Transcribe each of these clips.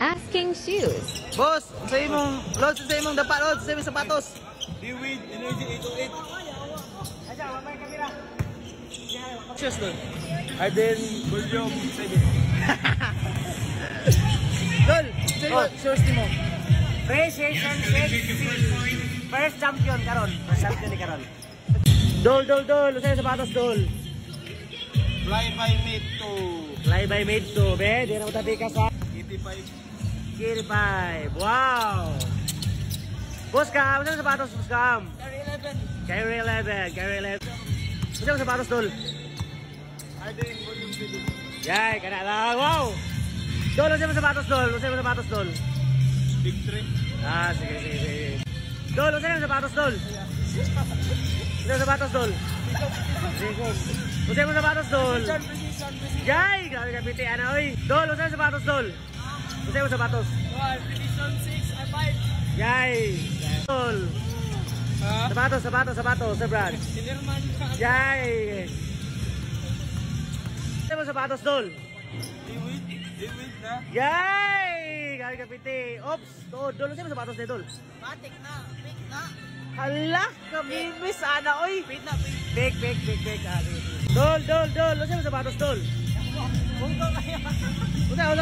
asking shoes. Boss, sa imong lods, sa imong dapat lods, sa imong sapatos. D-Wade Energy 808. Shoes doon. Arden Volume 7. Dol, sa imong shoes mo. Precision 6. First champion karon. First champion ni karon. Dol. Sa imong sapatos, Dol. Fly by Mate 2. Fly by made to, be. Di na ko tabi ka sa 85. Kiripay. Wow. Boss Cam, sa sapatos, Boss Cam. Carry 11. Sa sapatos, Dol. Arden Volume 7. Yay, kana lang. Wow. Dol, sa sapatos, Dol. Sa sapatos, Dol. Big 3. Ah, sige. Dol, sa sapatos, Dol. Sa sapatos, Dol. Sa sapatos, Dol. Yay, grabe ka piti, ana, oy. Dol, sa sapatos, Dol. Sa sapatos. Precision 6 and 5. Yay. Dol. Sapatos, sa brand. Sinerman ka. Yay. Sa sapatos, Dol. D-Wade na. Yay! Grabe ka piti. Ops, Dol, sa sapatos ni Dol. Matik na. Pick na. Hala, kamimis, ana, oy. Pick na. Big. Dol. Sa sapatos, Dol. Bungo kayo. Usa.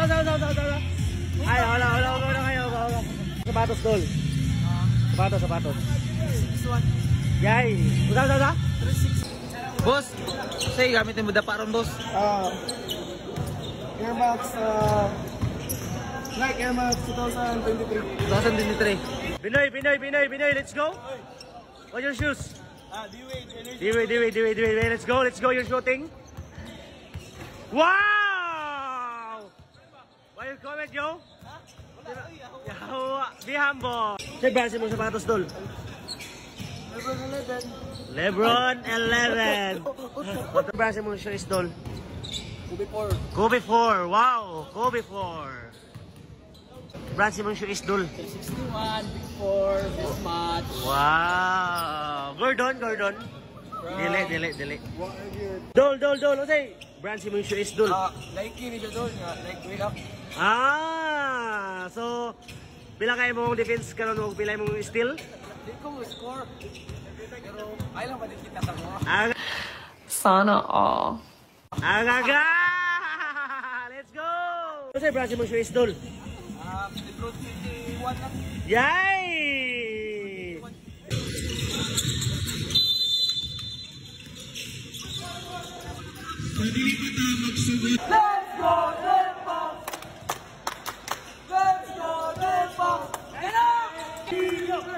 Ay, wala kayo. Sapatos, Dol. Sapatos. This one. Yay. Usa. 36. Boss, say gamitin mo daparon, boss. Air Max, Nike Air Max 2023. 2023. Pinoy, let's go. What's your shoes? D-Wade Energy. Dewey, let's go, you're shooting. Wow! What you comment, Joe? Yawa, be humble. Say, bransin mo sapatos, Dol. Lebron 11. What bransin mo shoes, Dol? Kobe 4. Wow, Kobe 4. Bransin mo shoes, Dol. 61, Big 4, best match. Wow! Gordon. Dili. Dol. Say, bransin mo shoes, Dol. Nike ni Dol nga, Nike wake up. So, pila kayo mong defense karon o pila mong steal? Di ko mo score. Pero ay lang ba din kita sa mo? Sana all. Agaga! Let's go! Say, bransin mo shoes, Dol. Lebron 21 lang. Yay! Let's go, Let's go!